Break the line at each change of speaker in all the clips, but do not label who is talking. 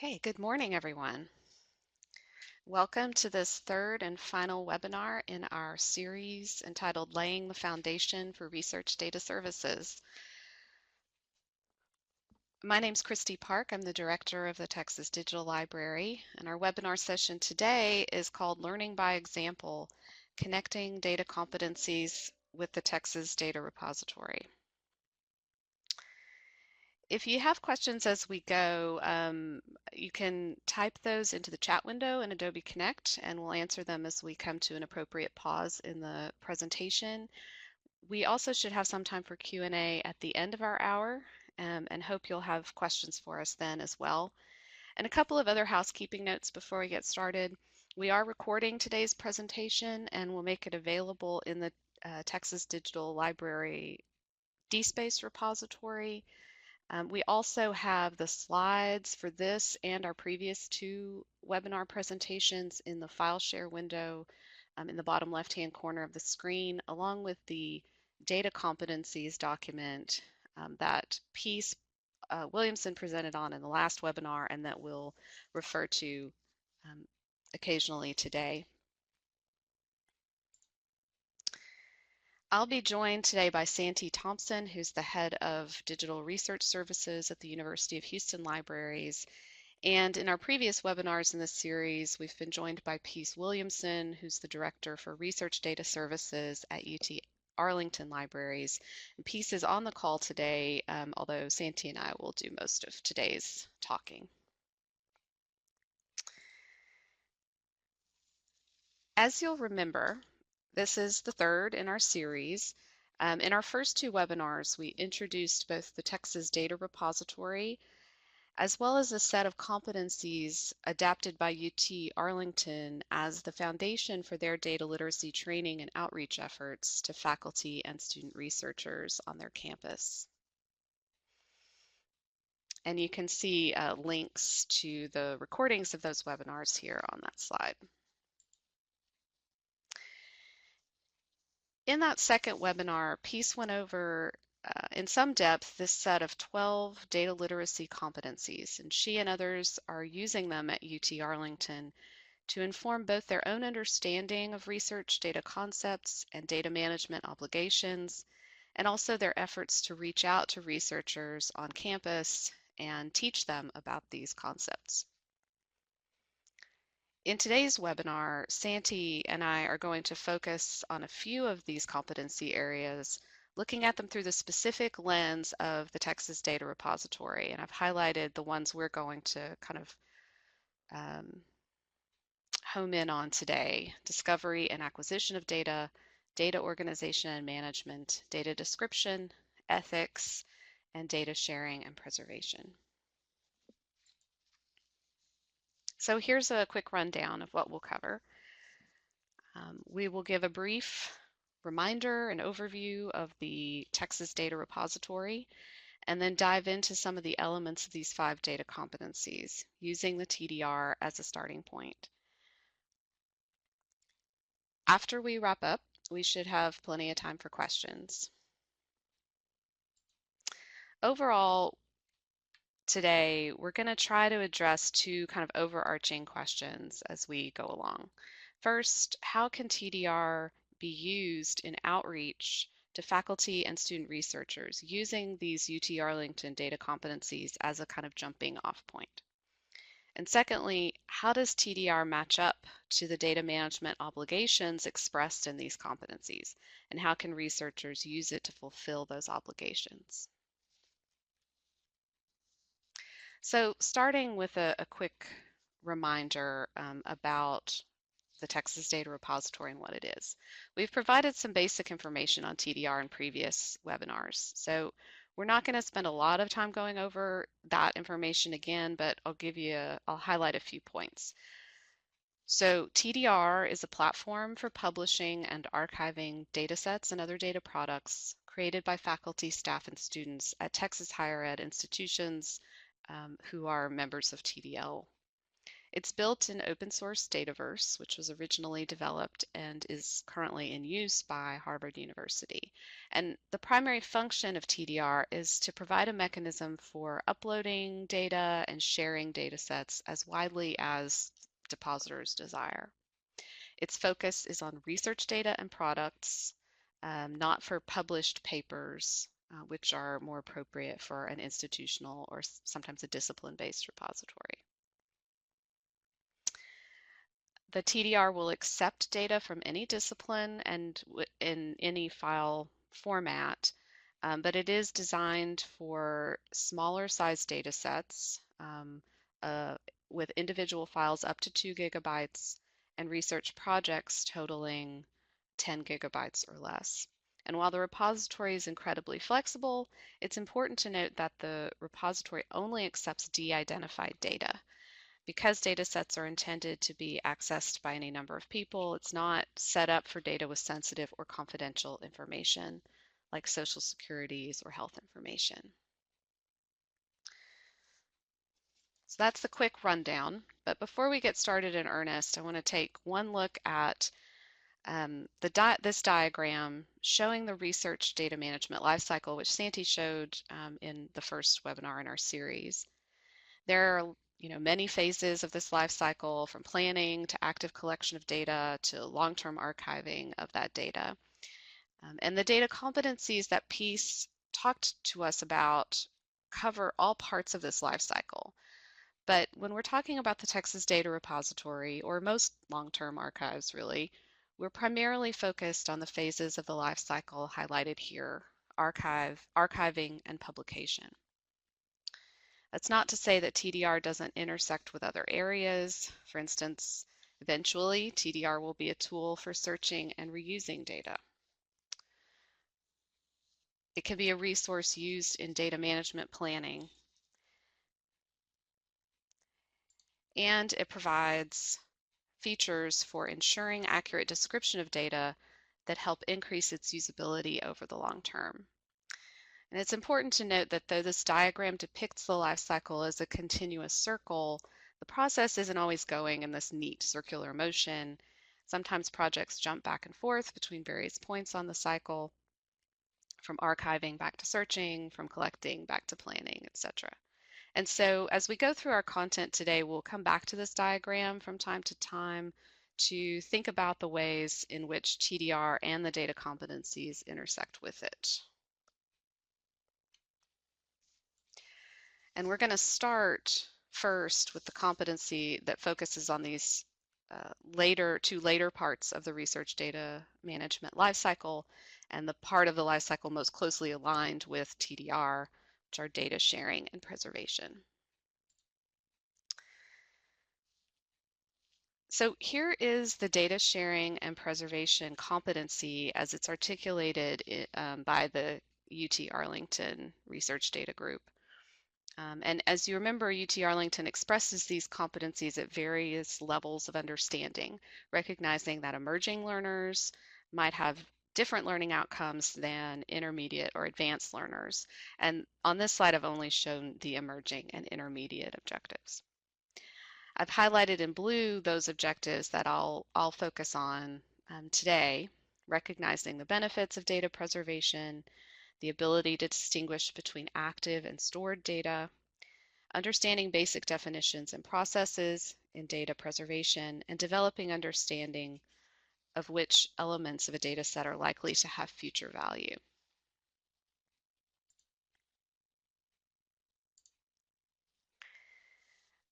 Okay, good morning, everyone. Welcome to this third and final webinar in our series entitled Laying the Foundation for Research Data Services. My name is Christy Park. I'm the director of the Texas Digital Library, and our webinar session today is called Learning by Example, Connecting Data Competencies with the Texas Data Repository. If you have questions as we go, you can type those into the chat window in Adobe Connect, and we'll answer them as we come to an appropriate pause in the presentation. We also should have some time for Q&A at the end of our hour, and hope you'll have questions for us then as well. And a couple of other housekeeping notes before we get started. We are recording today's presentation, and we'll make it available in the Texas Digital Library DSpace repository. We also have the slides for this and our previous two webinar presentations in the file share window in the bottom left-hand corner of the screen, along with the data competencies document that Peace Williamson presented on in the last webinar and that we'll refer to occasionally today. I'll be joined today by Santee Thompson, who's the head of Digital Research Services at the University of Houston Libraries. And in our previous webinars in this series, we've been joined by Peace Williamson, who's the Director for Research Data Services at UT Arlington Libraries. And Peace is on the call today, although Santee and I will do most of today's talking. As you'll remember, this is the third in our series. In our first two webinars, we introduced both the Texas Data Repository as well as a set of competencies adapted by UT Arlington as the foundation for their data literacy training and outreach efforts to faculty and student researchers on their campus. And you can see links to the recordings of those webinars here on that slide. In that second webinar, Peace went over in some depth this set of 12 data literacy competencies, and she and others are using them at UT Arlington to inform both their own understanding of research data concepts and data management obligations, and also their efforts to reach out to researchers on campus and teach them about these concepts. In today's webinar, Santee and I are going to focus on a few of these competency areas, looking at them through the specific lens of the Texas Data Repository. And I've highlighted the ones we're going to kind of home in on today: discovery and acquisition of data, data organization and management, data description, ethics, and data sharing and preservation. So here's a quick rundown of what we'll cover. We will give a brief reminder and overview of the Texas Data Repository, and then dive into some of the elements of these 5 data competencies, using the TDR as a starting point. After we wrap up, we should have plenty of time for questions. Overall, today, we're going to try to address 2 kind of overarching questions as we go along. First, how can TDR be used in outreach to faculty and student researchers using these UT Arlington data competencies as a kind of jumping off point? And secondly, how does TDR match up to the data management obligations expressed in these competencies? And how can researchers use it to fulfill those obligations? So starting with a quick reminder about the Texas Data Repository and what it is. We've provided some basic information on TDR in previous webinars, so we're not going to spend a lot of time going over that information again, but I'll highlight a few points. So TDR is a platform for publishing and archiving data sets and other data products created by faculty, staff, and students at Texas higher ed institutions who are members of TDL. It's built in open source Dataverse, which was originally developed and is currently in use by Harvard University. And the primary function of TDR is to provide a mechanism for uploading data and sharing data sets as widely as depositors desire. Its focus is on research data and products, not for published papers, which are more appropriate for an institutional or sometimes a discipline-based repository. The TDR will accept data from any discipline and in any file format, but it is designed for smaller size data sets uh, with individual files up to 2 gigabytes and research projects totaling 10 gigabytes or less. And while the repository is incredibly flexible, it's important to note that the repository only accepts de-identified data. Because data sets are intended to be accessed by any number of people, it's not set up for data with sensitive or confidential information like social securities or health information. So that's the quick rundown. But before we get started in earnest, I want to take one look at this diagram showing the research data management lifecycle, which Santi showed in the first webinar in our series. There are many phases of this life cycle, from planning to active collection of data to long-term archiving of that data. And the data competencies that Peace talked to us about cover all parts of this life cycle. But when we're talking about the Texas Data Repository, or most long-term archives really, we're primarily focused on the phases of the life cycle highlighted here: archiving, and publication. That's not to say that TDR doesn't intersect with other areas. For instance, eventually TDR will be a tool for searching and reusing data. It can be a resource used in data management planning, and it provides features for ensuring accurate description of data that help increase its usability over the long term. And it's important to note that though this diagram depicts the life cycle as a continuous circle, the process isn't always going in this neat circular motion. Sometimes projects jump back and forth between various points on the cycle, from archiving back to searching, from collecting back to planning, etc. And so as we go through our content today, we'll come back to this diagram from time to time to think about the ways in which TDR and the data competencies intersect with it. And we're going to start first with the competency that focuses on these two later parts of the research data management lifecycle, and the part of the lifecycle most closely aligned with TDR, which are data sharing and preservation. So here is the data sharing and preservation competency as it's articulated by the UT Arlington Research Data Group. And as you remember, UT Arlington expresses these competencies at various levels of understanding, recognizing that emerging learners might have different learning outcomes than intermediate or advanced learners. And on this slide, I've only shown the emerging and intermediate objectives. I've highlighted in blue those objectives that I'll focus on today, recognizing the benefits of data preservation, the ability to distinguish between active and stored data, understanding basic definitions and processes in data preservation, and developing understanding of which elements of a data set are likely to have future value.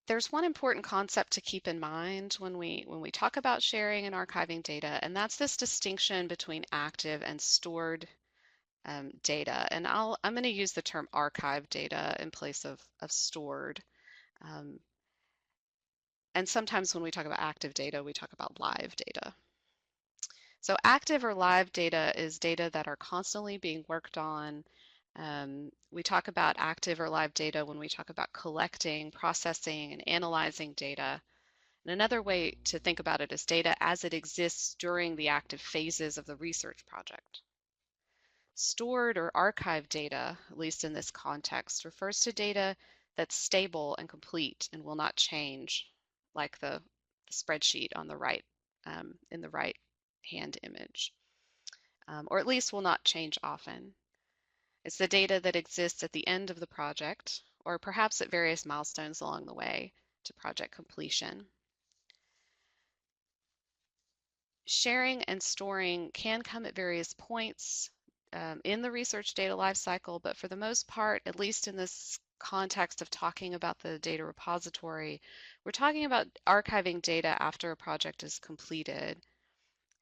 There's one important concept to keep in mind when we talk about sharing and archiving data, and that's this distinction between active and stored data. And I'm going to use the term archive data in place of stored. And sometimes when we talk about active data, we talk about live data. So active or live data is data that are constantly being worked on. We talk about active or live data when we talk about collecting, processing, and analyzing data. And another way to think about it is data as it exists during the active phases of the research project. Stored or archived data, at least in this context, refers to data that's stable and complete and will not change, like the spreadsheet on the right, in the right hand image, or at least will not change often. It's the data that exists at the end of the project, or perhaps at various milestones along the way to project completion. Sharing and storing can come at various points in the research data lifecycle, but for the most part, at least in this context of talking about the data repository, we're talking about archiving data after a project is completed.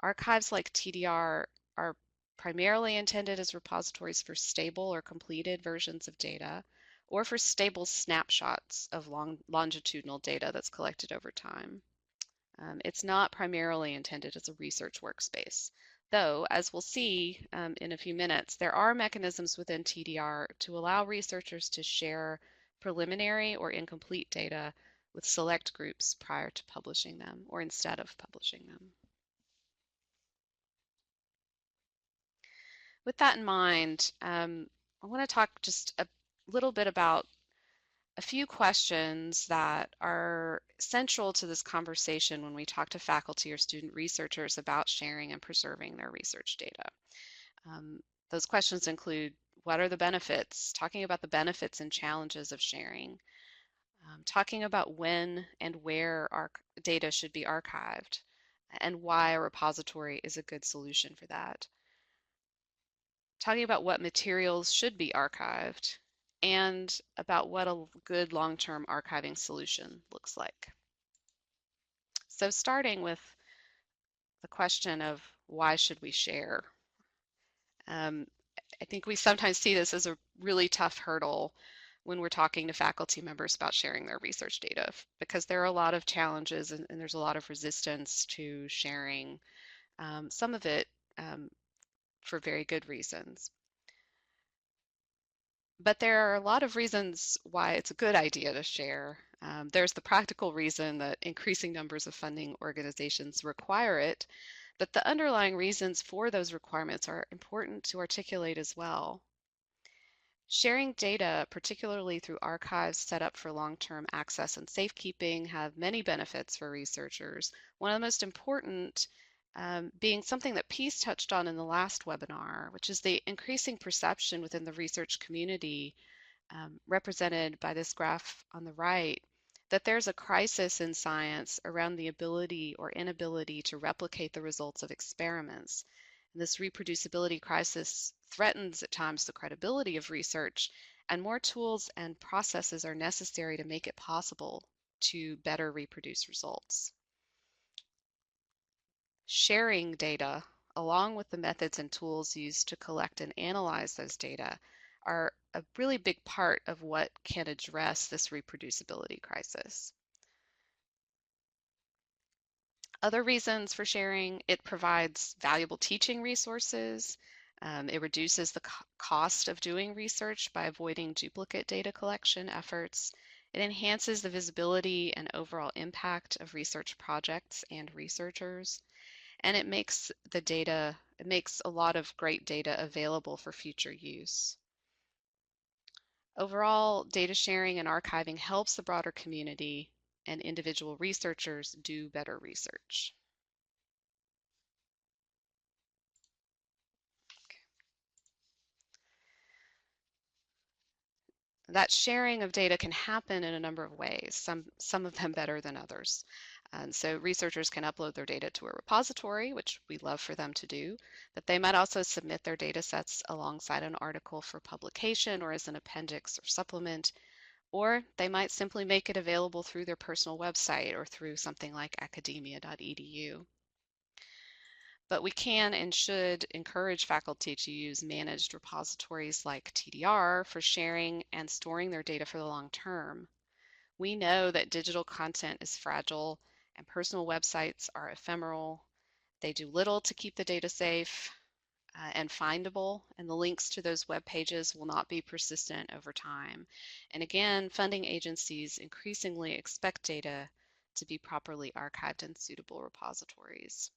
Archives like TDR are primarily intended as repositories for stable or completed versions of data, or for stable snapshots of longitudinal data that's collected over time. It's not primarily intended as a research workspace, though, as we'll see in a few minutes, there are mechanisms within TDR to allow researchers to share preliminary or incomplete data with select groups prior to publishing them or instead of publishing them. With that in mind, I want to talk just a little bit about a few questions that are central to this conversation when we talk to faculty or student researchers about sharing and preserving their research data. Those questions include, what are the benefits? Talking about the benefits and challenges of sharing. Talking about when and where our data should be archived and why a repository is a good solution for that. Talking about what materials should be archived and about what a good long-term archiving solution looks like. So starting with the question of why should we share? I think we sometimes see this as a really tough hurdle when we're talking to faculty members about sharing their research data, because there are a lot of challenges and there's a lot of resistance to sharing, some of it for very good reasons. But there are a lot of reasons why it's a good idea to share. There's the practical reason that increasing numbers of funding organizations require it, but the underlying reasons for those requirements are important to articulate as well. Sharing data, particularly through archives set up for long-term access and safekeeping, have many benefits for researchers. One of the most important being something that Peace touched on in the last webinar, which is the increasing perception within the research community, represented by this graph on the right, that there's a crisis in science around the ability or inability to replicate the results of experiments. And this reproducibility crisis threatens at times the credibility of research, and more tools and processes are necessary to make it possible to better reproduce results. Sharing data, along with the methods and tools used to collect and analyze those data, are a really big part of what can address this reproducibility crisis. Other reasons for sharing: it provides valuable teaching resources. It reduces the cost of doing research by avoiding duplicate data collection efforts. It enhances the visibility and overall impact of research projects and researchers. And it makes a lot of great data available for future use. Overall, data sharing and archiving helps the broader community and individual researchers do better research. That sharing of data can happen in a number of ways, some of them better than others. And so researchers can upload their data to a repository, which we love for them to do, but they might also submit their data sets alongside an article for publication or as an appendix or supplement, or they might simply make it available through their personal website or through something like academia.edu. But we can and should encourage faculty to use managed repositories like TDR for sharing and storing their data for the long term. We know that digital content is fragile and personal websites are ephemeral. They do little to keep the data safe and findable, and the links to those web pages will not be persistent over time. And again, funding agencies increasingly expect data to be properly archived in suitable repositories.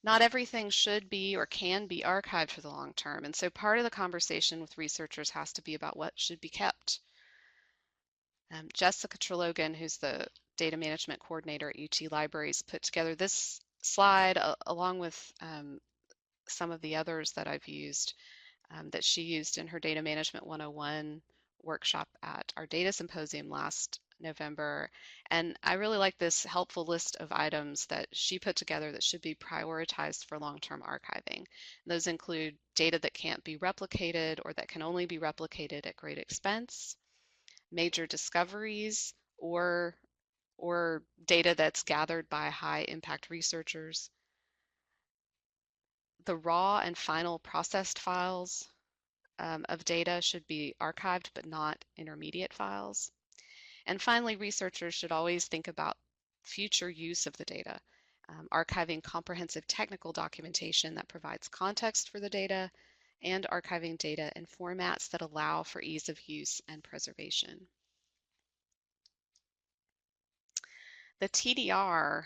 Not everything should be or can be archived for the long term, and so part of the conversation with researchers has to be about what should be kept. Jessica Trologan, who's the data management coordinator at UT Libraries, put together this slide along with some of the others that I've used that she used in her Data Management 101 workshop at our data symposium last November. And I really like this helpful list of items that she put together that should be prioritized for long-term archiving. And those include data that can't be replicated or that can only be replicated at great expense, major discoveries, or data that's gathered by high impact researchers, the raw and final processed files of data should be archived but not intermediate files. And finally, researchers should always think about future use of the data, archiving comprehensive technical documentation that provides context for the data, and archiving data in formats that allow for ease of use and preservation. The TDR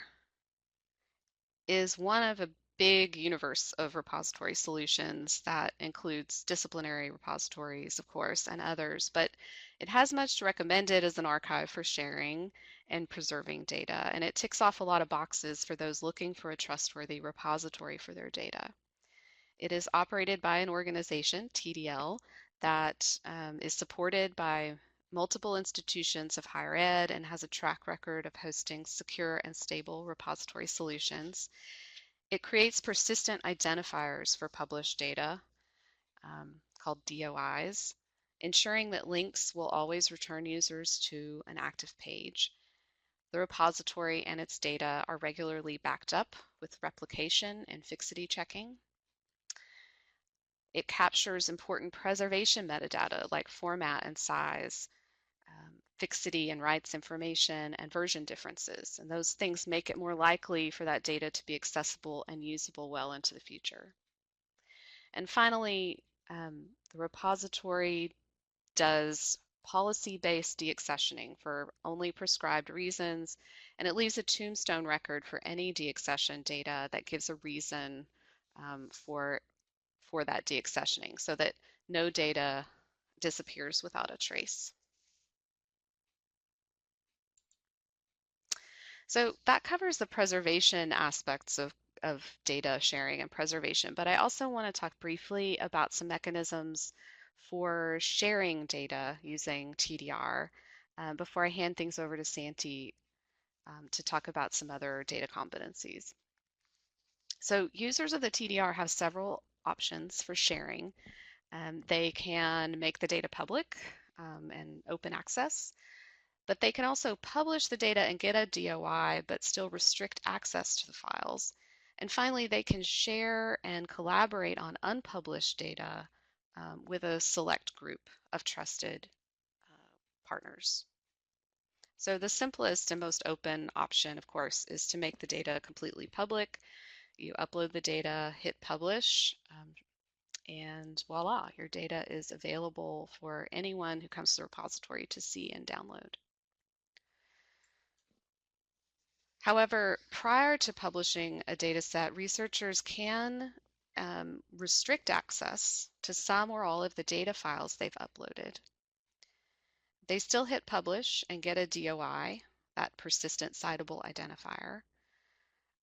is one of a big universe of repository solutions that includes disciplinary repositories, of course, and others, but it has much to recommend it as an archive for sharing and preserving data, and it ticks off a lot of boxes for those looking for a trustworthy repository for their data. It is operated by an organization, TDL, that is supported by multiple institutions of higher ed and has a track record of hosting secure and stable repository solutions. It creates persistent identifiers for published data called DOIs, ensuring that links will always return users to an active page. The repository and its data are regularly backed up with replication and fixity checking. It captures important preservation metadata like format and size, fixity and rights information, and version differences. And those things make it more likely for that data to be accessible and usable well into the future. And finally, the repository does policy-based deaccessioning for only prescribed reasons, and it leaves a tombstone record for any deaccession data that gives a reason for that deaccessioning so that no data disappears without a trace. So that covers the preservation aspects of data sharing and preservation, but I also want to talk briefly about some mechanisms for sharing data using TDR before I hand things over to Santi to talk about some other data competencies. So users of the TDR have several options for sharing. They can make the data public and open access, but they can also publish the data and get a DOI, but still restrict access to the files. And finally, they can share and collaborate on unpublished data with a select group of trusted partners. So the simplest and most open option, of course, is to make the data completely public. You upload the data, hit publish, and voila, your data is available for anyone who comes to the repository to see and download. However, prior to publishing a data set, researchers can restrict access to some or all of the data files they've uploaded. They still hit publish and get a DOI, that persistent citable identifier,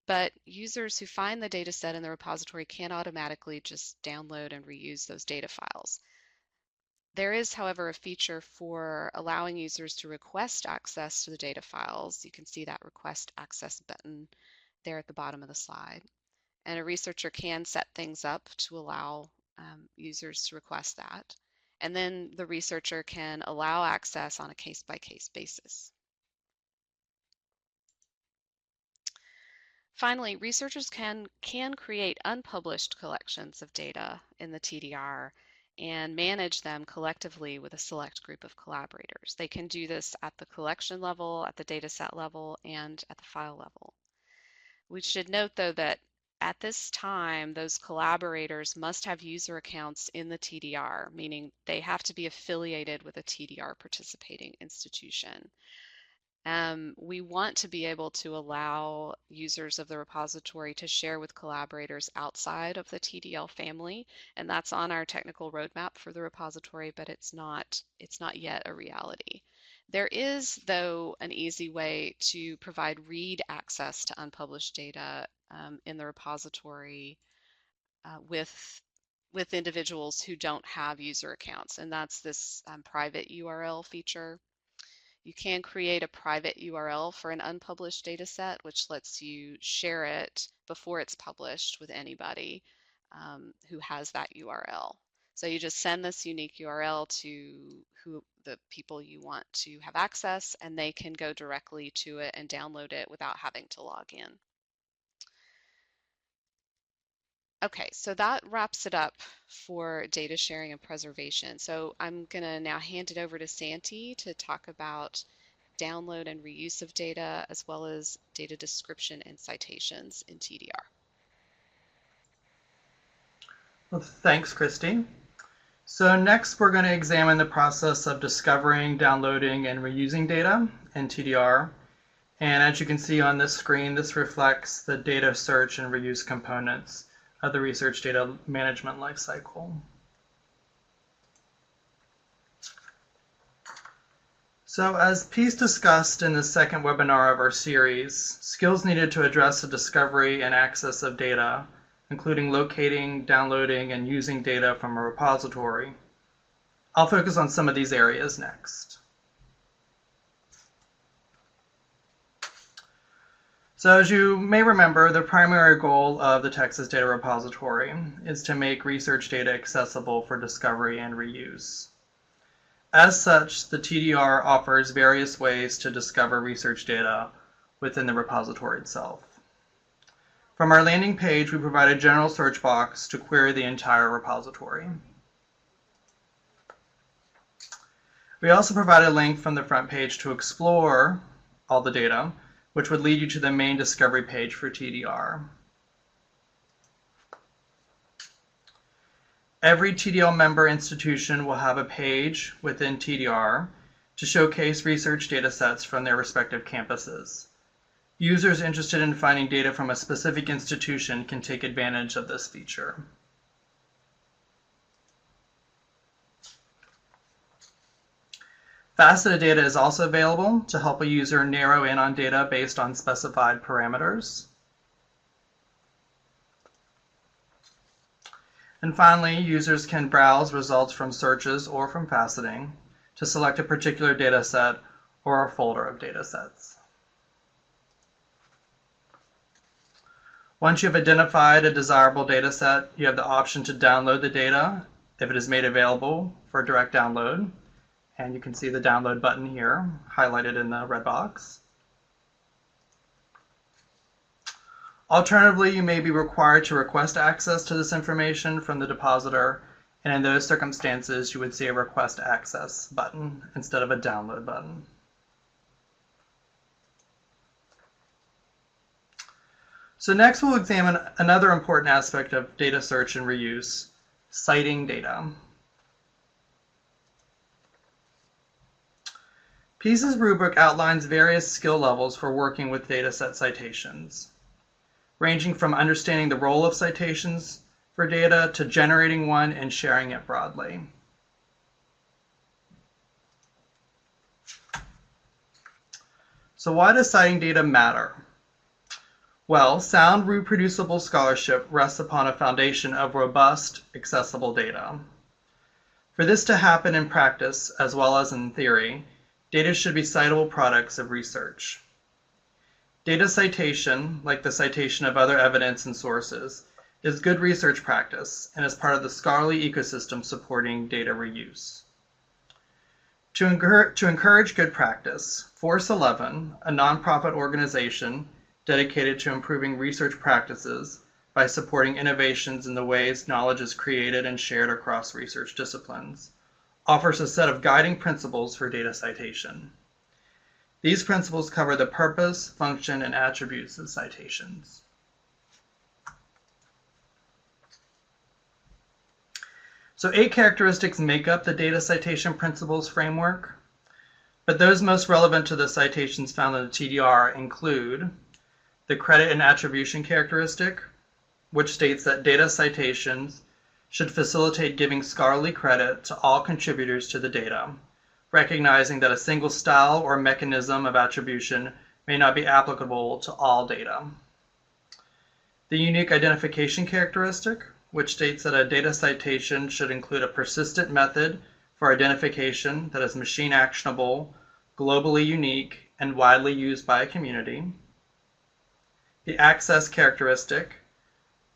but users who find the data set in the repository can't automatically just download and reuse those data files. There is, however, a feature for allowing users to request access to the data files. You can see that request access button there at the bottom of the slide. And a researcher can set things up to allow users to request that. And then the researcher can allow access on a case-by-case basis. Finally, researchers can create unpublished collections of data in the TDR and manage them collectively with a select group of collaborators. They can do this at the collection level, at the dataset level, and at the file level. We should note, though, that at this time, those collaborators must have user accounts in the TDR, meaning they have to be affiliated with a TDR participating institution. We want to be able to allow users of the repository to share with collaborators outside of the TDL family, and that's on our technical roadmap for the repository, but it's not yet a reality. There is, though, an easy way to provide read access to unpublished data in the repository with individuals who don't have user accounts, and that's this private URL feature. You can create a private URL for an unpublished data set, which lets you share it before it's published with anybody who has that URL. So you just send this unique URL to the people you want to have access, and they can go directly to it and download it without having to log in. Okay, so that wraps it up for data sharing and preservation. So I'm going to now hand it over to Santi to talk about download and reuse of data, as well as data description and citations in TDR.
Well, thanks, Christy. So next, we're going to examine the process of discovering, downloading, and reusing data in TDR. And as you can see on this screen, this reflects the data search and reuse components of the research data management lifecycle. So as Peace discussed in the second webinar of our series, skills needed to address the discovery and access of data, including locating, downloading, and using data from a repository. I'll focus on some of these areas next. So as you may remember, the primary goal of the Texas Data Repository is to make research data accessible for discovery and reuse. As such, the TDR offers various ways to discover research data within the repository itself. From our landing page, we provide a general search box to query the entire repository. We also provide a link from the front page to explore all the data, which would lead you to the main discovery page for TDR. Every TDL member institution will have a page within TDR to showcase research data sets from their respective campuses. Users interested in finding data from a specific institution can take advantage of this feature. Faceted data is also available to help a user narrow in on data based on specified parameters. And finally, users can browse results from searches or from faceting to select a particular data set or a folder of data sets. Once you have identified a desirable data set, you have the option to download the data if it is made available for direct download. And you can see the download button here highlighted in the red box. Alternatively, you may be required to request access to this information from the depositor, and in those circumstances, you would see a request access button instead of a download button. So next we'll examine another important aspect of data search and reuse, citing data. Peace's rubric outlines various skill levels for working with dataset citations, ranging from understanding the role of citations for data to generating one and sharing it broadly. So why does citing data matter? Well, sound reproducible scholarship rests upon a foundation of robust, accessible data. For this to happen in practice, as well as in theory, data should be citable products of research. Data citation, like the citation of other evidence and sources, is good research practice and is part of the scholarly ecosystem supporting data reuse. To encourage good practice, Force 11, a nonprofit organization dedicated to improving research practices by supporting innovations in the ways knowledge is created and shared across research disciplines, offers a set of guiding principles for data citation. These principles cover the purpose, function, and attributes of citations. So 8 characteristics make up the data citation principles framework, but those most relevant to the citations found in the TDR include the credit and attribution characteristic, which states that data citations should facilitate giving scholarly credit to all contributors to the data, recognizing that a single style or mechanism of attribution may not be applicable to all data. The unique identification characteristic, which states that a data citation should include a persistent method for identification that is machine actionable, globally unique, and widely used by a community. The access characteristic,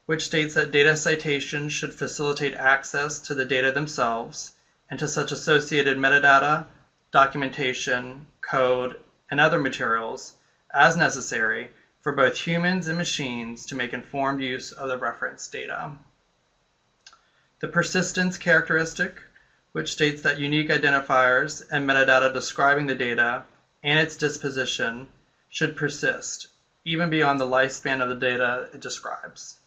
which states that data citations should facilitate access to the data themselves and to such associated metadata, documentation, code, and other materials as necessary for both humans and machines to make informed use of the reference data. The persistence characteristic, which states that unique identifiers and metadata describing the data and its disposition should persist, even beyond the lifespan of the data it describes.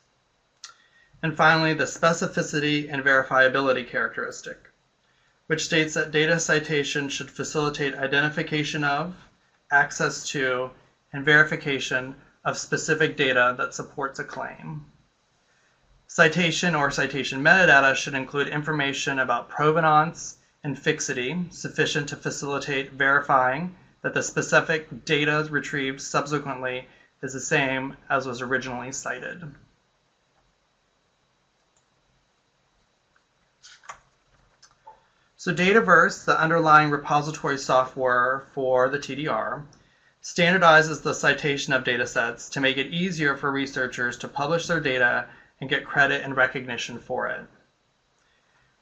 And finally, the specificity and verifiability characteristic, which states that data citation should facilitate identification of, access to, and verification of specific data that supports a claim. Citation or citation metadata should include information about provenance and fixity sufficient to facilitate verifying that the specific data retrieved subsequently is the same as was originally cited. So Dataverse, the underlying repository software for the TDR, standardizes the citation of datasets to make it easier for researchers to publish their data and get credit and recognition for it.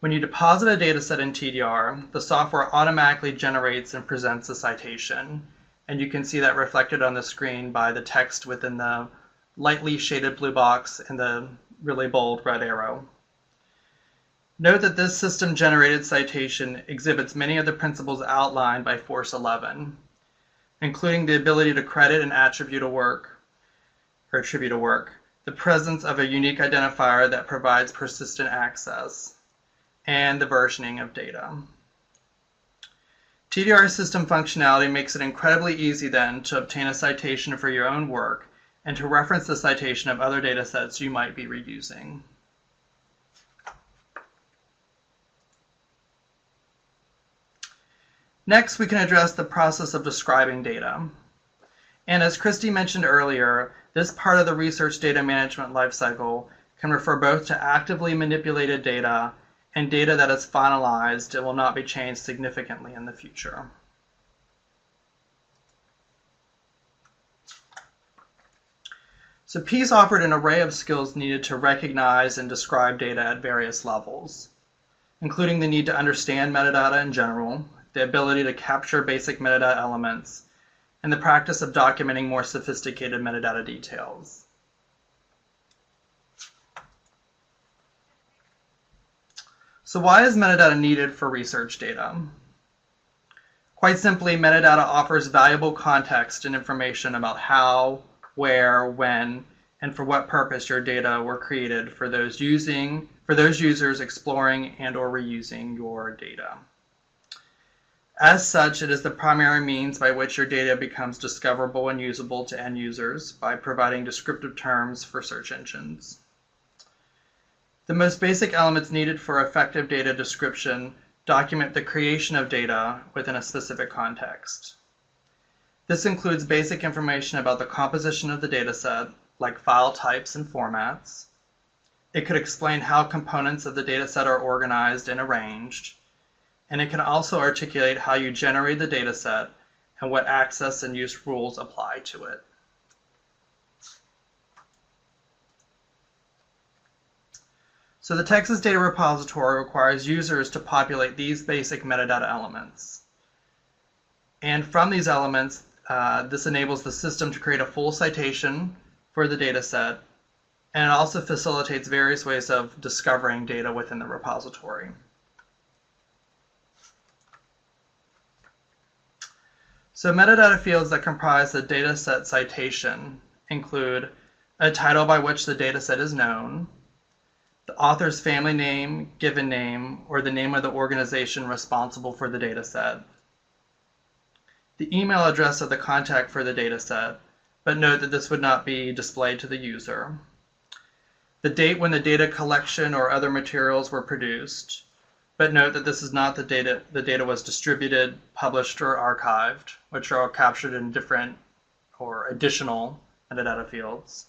When you deposit a dataset in TDR, the software automatically generates and presents a citation, and you can see that reflected on the screen by the text within the lightly shaded blue box and the really bold red arrow. Note that this system-generated citation exhibits many of the principles outlined by Force 11, including the ability to credit and attribute a work, the presence of a unique identifier that provides persistent access, and the versioning of data. TDR system functionality makes it incredibly easy then to obtain a citation for your own work and to reference the citation of other datasets you might be reusing. Next, we can address the process of describing data. And as Christy mentioned earlier, this part of the research data management lifecycle can refer both to actively manipulated data and data that is finalized and will not be changed significantly in the future. So Pease offered an array of skills needed to recognize and describe data at various levels, including the need to understand metadata in general, the ability to capture basic metadata elements, and the practice of documenting more sophisticated metadata details. So why is metadata needed for research data? Quite simply, metadata offers valuable context and information about how, where, when, and for what purpose your data were created for those users exploring and or reusing your data. As such, it is the primary means by which your data becomes discoverable and usable to end users by providing descriptive terms for search engines. The most basic elements needed for effective data description document the creation of data within a specific context. This includes basic information about the composition of the dataset, like file types and formats. It could explain how components of the dataset are organized and arranged, and it can also articulate how you generate the dataset and what access and use rules apply to it. So the Texas Data Repository requires users to populate these basic metadata elements. And from these elements, this enables the system to create a full citation for the dataset, and it also facilitates various ways of discovering data within the repository. So metadata fields that comprise the dataset citation include a title by which the dataset is known, the author's family name, given name, or the name of the organization responsible for the dataset, the email address of the contact for the dataset, but note that this would not be displayed to the user, the date when the data collection or other materials were produced, But note that this is not the data was distributed, published, or archived, which are all captured in different or additional metadata fields,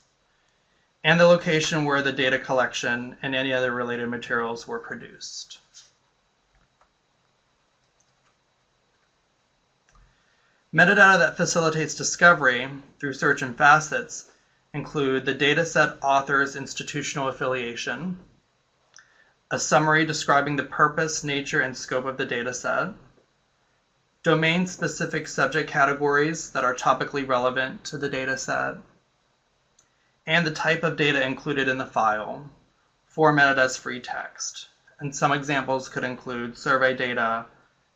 and the location where the data collection and any other related materials were produced. Metadata that facilitates discovery through search and facets include the dataset author's institutional affiliation, a summary describing the purpose, nature, and scope of the dataset, domain-specific subject categories that are topically relevant to the dataset, and the type of data included in the file, formatted as free text. And some examples could include survey data,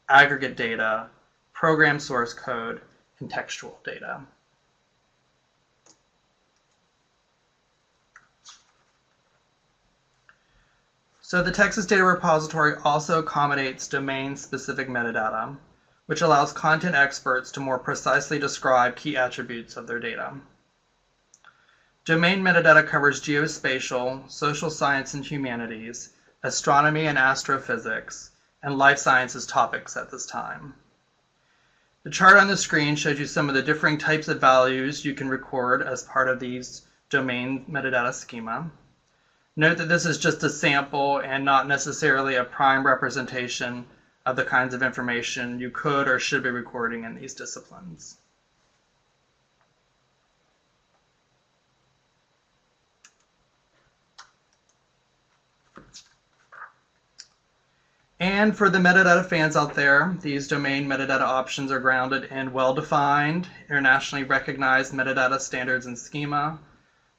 aggregate data, program source code, and textual data. So the Texas Data Repository also accommodates domain-specific metadata, which allows content experts to more precisely describe key attributes of their data. Domain metadata covers geospatial, social science and humanities, astronomy and astrophysics, and life sciences topics at this time. The chart on the screen shows you some of the differing types of values you can record as part of these domain metadata schema. Note that this is just a sample and not necessarily a prime representation of the kinds of information you could or should be recording in these disciplines. And for the metadata fans out there, these domain metadata options are grounded in well-defined, internationally recognized metadata standards and schema,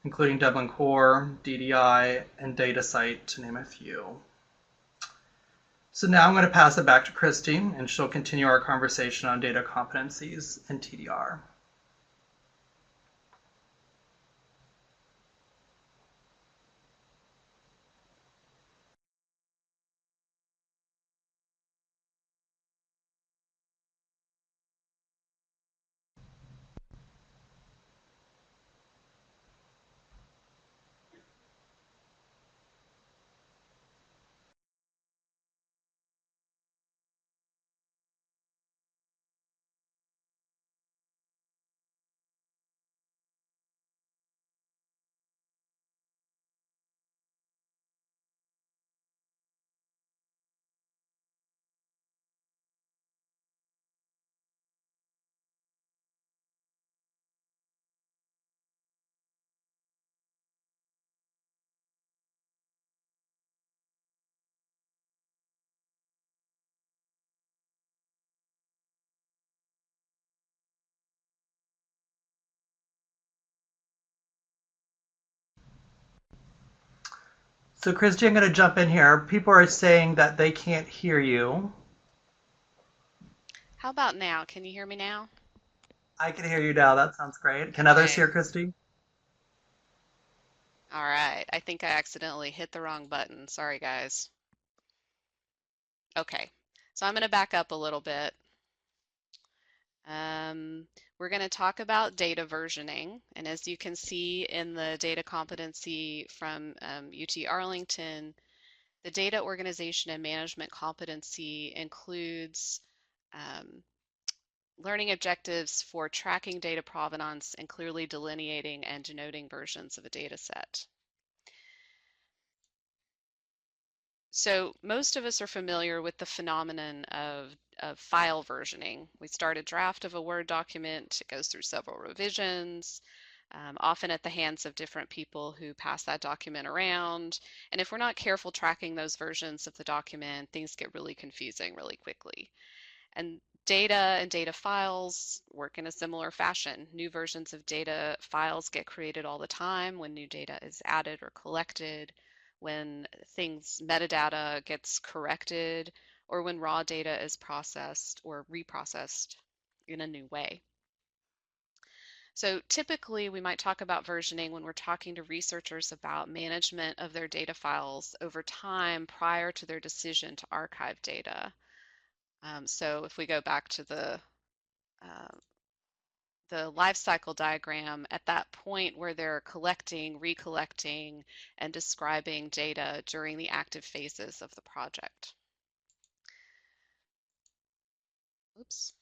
including Dublin Core, DDI, and DataCite, to name a few. So now I'm going to pass it back to Christy, and she'll continue our conversation on data competencies and TDR. So Christy, I'm going to jump in here. People are saying that they can't hear you.
How about now? Can you hear me now?
I can hear you now. That sounds great. Can others
Okay.
hear Christy?
All right. I think I accidentally hit the wrong button. Sorry, guys. Okay. So I'm going to back up a little bit. Um, we're going to talk about data versioning. And as you can see in the data competency from UT Arlington, the data organization and management competency includes um, learning objectives for tracking data provenance and clearly delineating and denoting versions of a data set. So most of us are familiar with the phenomenon of file versioning. We start a draft of a Word document, it goes through several revisions, often at the hands of different people who pass that document around. And if we're not careful tracking those versions of the document, things get really confusing really quickly. And data and data files work in a similar fashion. New versions of data files get created all the time when new data is added or collected, when metadata gets corrected, or when raw data is processed or reprocessed in a new way. So typically we might talk about versioning when we're talking to researchers about management of their data files over time prior to their decision to archive data. So if we go back to uh, the life cycle diagram, at that point where they're collecting, recollecting, and describing data during the active phases of the project. Oops.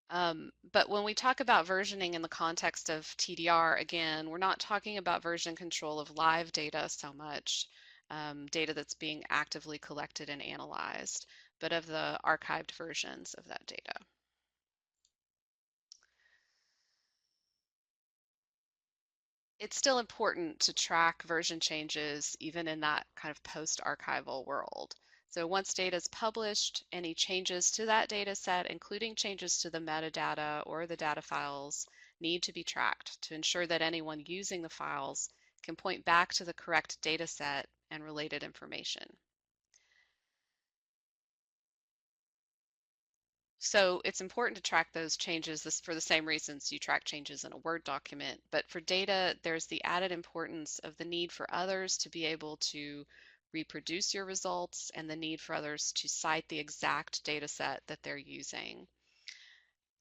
But when we talk about versioning in the context of TDR, again, we're not talking about version control of live data so much, data that's being actively collected and analyzed, but of the archived versions of that data. It's still important to track version changes even in that kind of post-archival world. So once data is published, any changes to that data set, including changes to the metadata or the data files, need to be tracked to ensure that anyone using the files can point back to the correct data set and related information. So it's important to track those changes for the same reasons you track changes in a Word document. But for data, there's the added importance of the need for others to be able to reproduce your results and the need for others to cite the exact data set that they're using.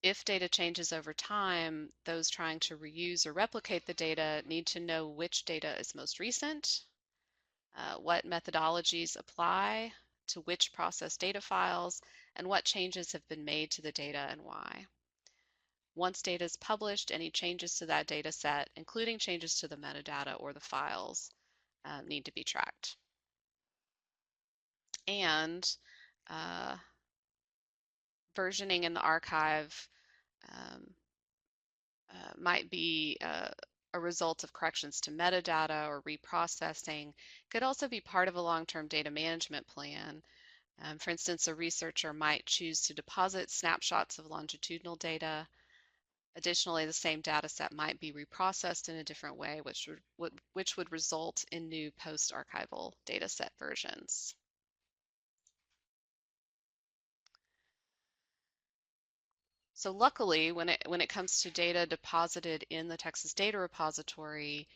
If data changes over time, those trying to reuse or replicate the data need to know which data is most recent, what methodologies apply to which process data files, and what changes have been made to the data and why. Once data is published, any changes to that data set, including changes to the metadata or the files, need to be tracked. And uh, versioning in the archive um, might be a result of corrections to metadata or reprocessing. Could also be part of a long-term data management plan. For instance, a researcher might choose to deposit snapshots of longitudinal data. Additionally, the same data set might be reprocessed in a different way, which would result in new post-archival data set versions. So luckily, when it comes to data deposited in the Texas Data Repository,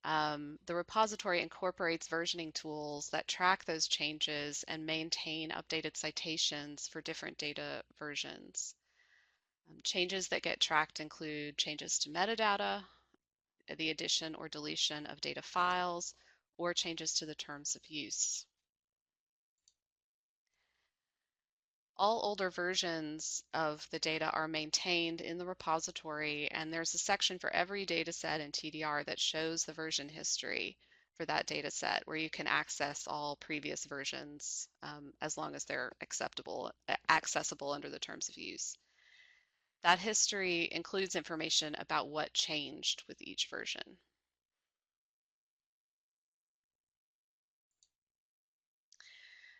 the repository incorporates versioning tools that track those changes and maintain updated citations for different data versions. Changes that get tracked include changes to metadata, the addition or deletion of data files, or changes to the terms of use. All older versions of the data are maintained in the repository, and there's a section for every data set in TDR that shows the version history for that data set, where you can access all previous versions as long as they're accessible under the terms of use. That history includes information about what changed with each version.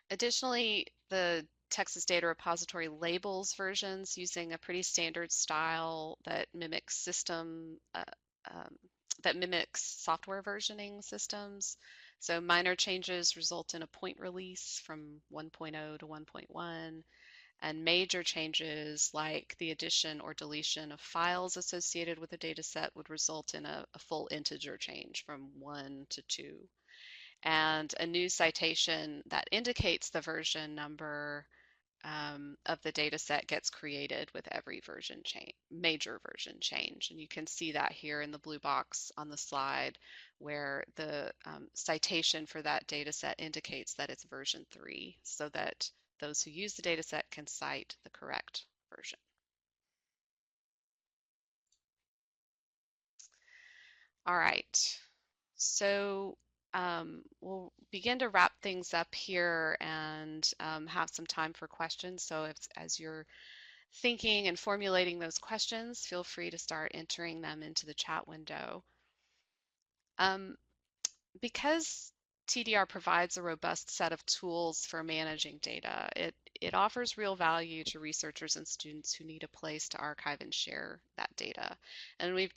Additionally, the Texas Data Repository labels versions using a pretty standard style um, that mimics software versioning systems. So minor changes result in a point release from 1.0 to 1.1, and major changes like the addition or deletion of files associated with a data set would result in a full integer change from 1 to 2. And a new citation that indicates the version number of the data set gets created with every major version change. And you can see that here in the blue box on the slide where the citation for that data set indicates that it's version 3 so that those who use the data set can cite the correct version. All right, so we'll begin to wrap things up here and have some time for questions. So as you're thinking and formulating those questions, feel free to start entering them into the chat window. Um, because TDR provides a robust set of tools for managing data, it offers real value to researchers and students who need a place to archive and share that data. And as we've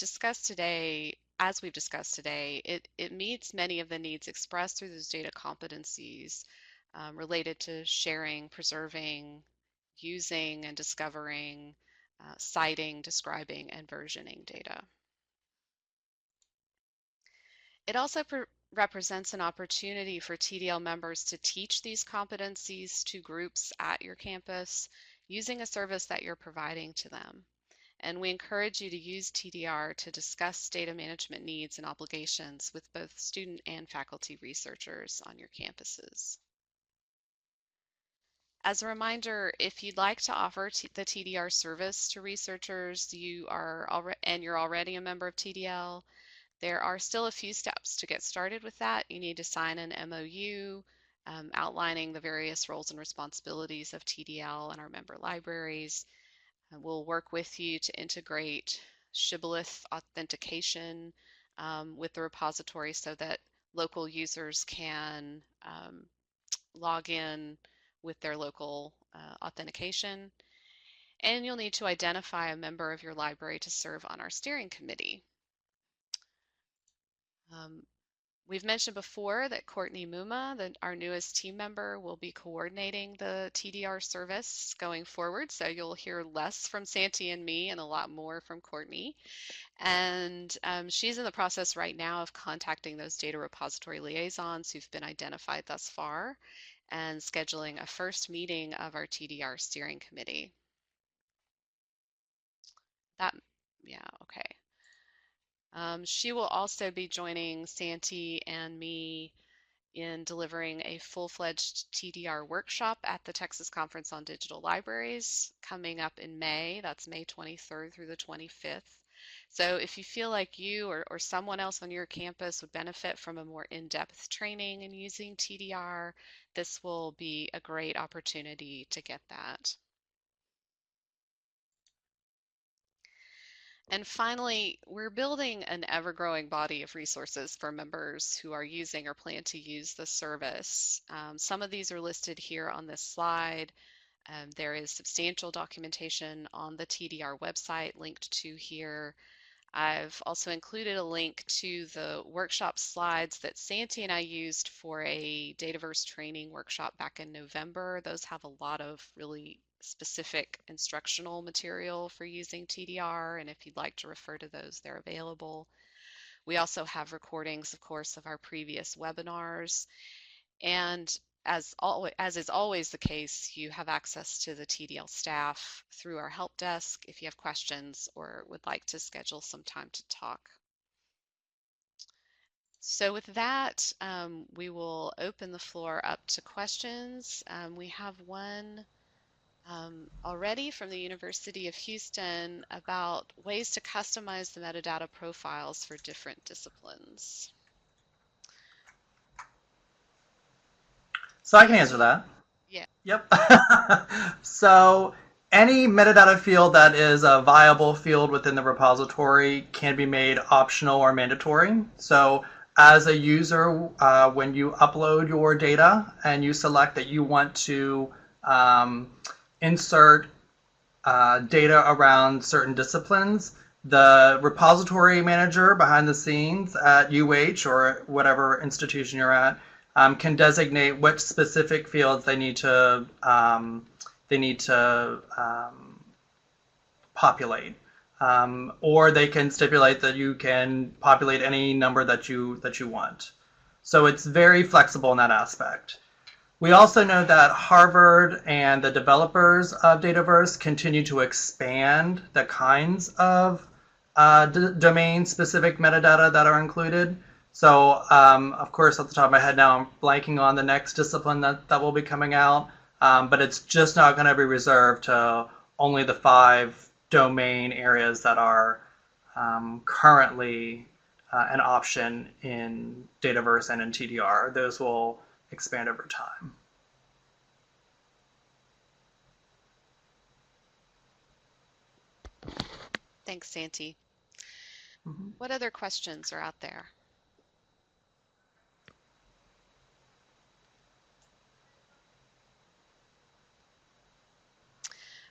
discussed today, it meets many of the needs expressed through those data competencies related to sharing, preserving, using and discovering, citing, describing, and versioning data. It also represents an opportunity for TDL members to teach these competencies to groups at your campus using a service that you're providing to them. And we encourage you to use TDR to discuss data management needs and obligations with both student and faculty researchers on your campuses. As a reminder, if you'd like to offer the TDR service to researchers, you're already a member of TDL, there are still a few steps to get started with that. You need to sign an MOU outlining the various roles and responsibilities of TDL and our member libraries. We'll work with you to integrate shibboleth authentication with the repository so that local users can log in with their local authentication. And you'll need to identify a member of your library to serve on our steering committee. Um, We've mentioned before that Courtney Muma, our newest team member, will be coordinating the TDR service going forward. So you'll hear less from Santi and me and a lot more from Courtney. And she's in the process right now of contacting those data repository liaisons who've been identified thus far and scheduling a first meeting of our TDR steering committee. That, yeah, okay. She will also be joining Santi and me in delivering a full-fledged TDR workshop at the Texas Conference on Digital Libraries coming up in May. That's May 23rd through the 25th. So if you feel like you or someone else on your campus would benefit from a more in-depth training in using TDR, this will be a great opportunity to get that. And finally, we're building an ever-growing body of resources for members who are using or plan to use the service. Some of these are listed here on this slide. There is substantial documentation on the TDR website linked to here. I've also included a link to the workshop slides that Santi and I used for a Dataverse training workshop back in November. Those have a lot of really specific instructional material for using TDR, and if you'd like to refer to those, they're available. We also have recordings, of course, of our previous webinars, and as is always the case, you have access to the TDL staff through our help desk if you have questions or would like to schedule some time to talk. So with that, we will open the floor up to questions. We have one already from the University of Houston about ways to customize the metadata profiles for different disciplines.
So I can answer
Santi?
that.
Yeah.
Yep. So any metadata field that is a viable field within the repository can be made optional or mandatory. So as a user, when you upload your data and you select that you want to um, insert data around certain disciplines, the repository manager behind the scenes at UH or whatever institution you're at can designate which specific fields they need to populate. Or they can stipulate that you can populate any number that you want. So it's very flexible in that aspect. We also know that Harvard and the developers of Dataverse continue to expand the kinds of domain-specific metadata that are included. So, of course, at the top of my head now, I'm blanking on the next discipline that will be coming out, but it's just not going to be reserved to only the 5 domain areas that are currently an option in Dataverse and in TDR. Those will expand over time.
Thanks, Santi.
Mm-hmm.
What other questions are out there?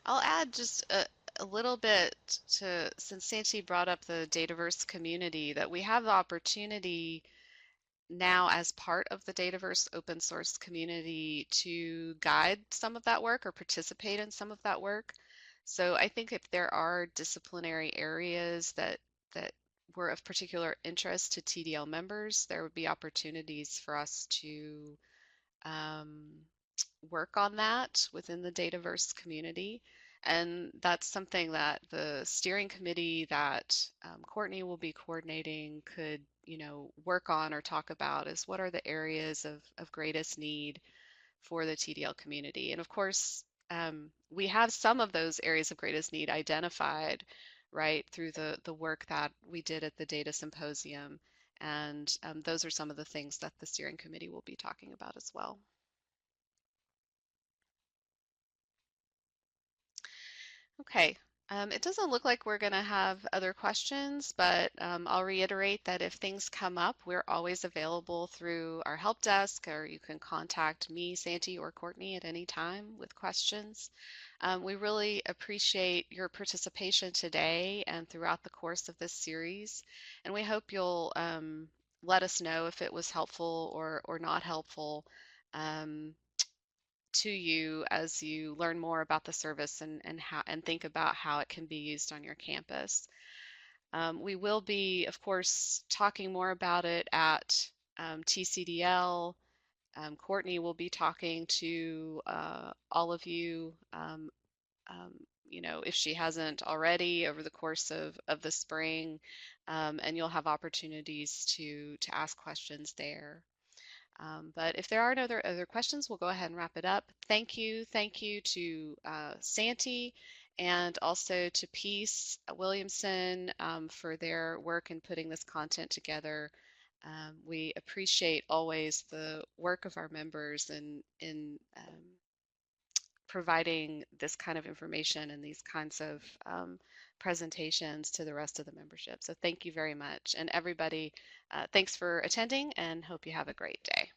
I'll add just a little bit to, since Santi brought up the Dataverse community, that we have the opportunity now as part of the Dataverse open source community to guide some of that work or participate in some of that work. So I think if there are disciplinary areas that were of particular interest to TDL members, there would be opportunities for us to um, work on that within the Dataverse community. And that's something that the steering committee that Courtney will be coordinating could, work on or talk about is what are the areas of greatest need for the TDL community. And of course, we have some of those areas of greatest need identified, right, through the work that we did at the Data Symposium. And those are some of the things that the steering committee will be talking about as well. Okay. It doesn't look like we're going to have other questions, but I'll reiterate that if things come up, we're always available through our help desk, or you can contact me, Santi, or Courtney at any time with questions. We really appreciate your participation today and throughout the course of this series, and we hope you'll let us know if it was helpful or not helpful. Um, to you as you learn more about the service and how and think about how it can be used on your campus. We will be, of course, talking more about it at TCDL. Courtney will be talking to all of you, um, if she hasn't already over the course of the spring, and you'll have opportunities to ask questions there. But if there are no other questions, we'll go ahead and wrap it up. Thank you to Santi and also to Peace Williamson for their work in putting this content together. We appreciate always the work of our members in providing this kind of information and these kinds of presentations to the rest of the membership. So thank you very much. And everybody, thanks for attending and hope you have a great day.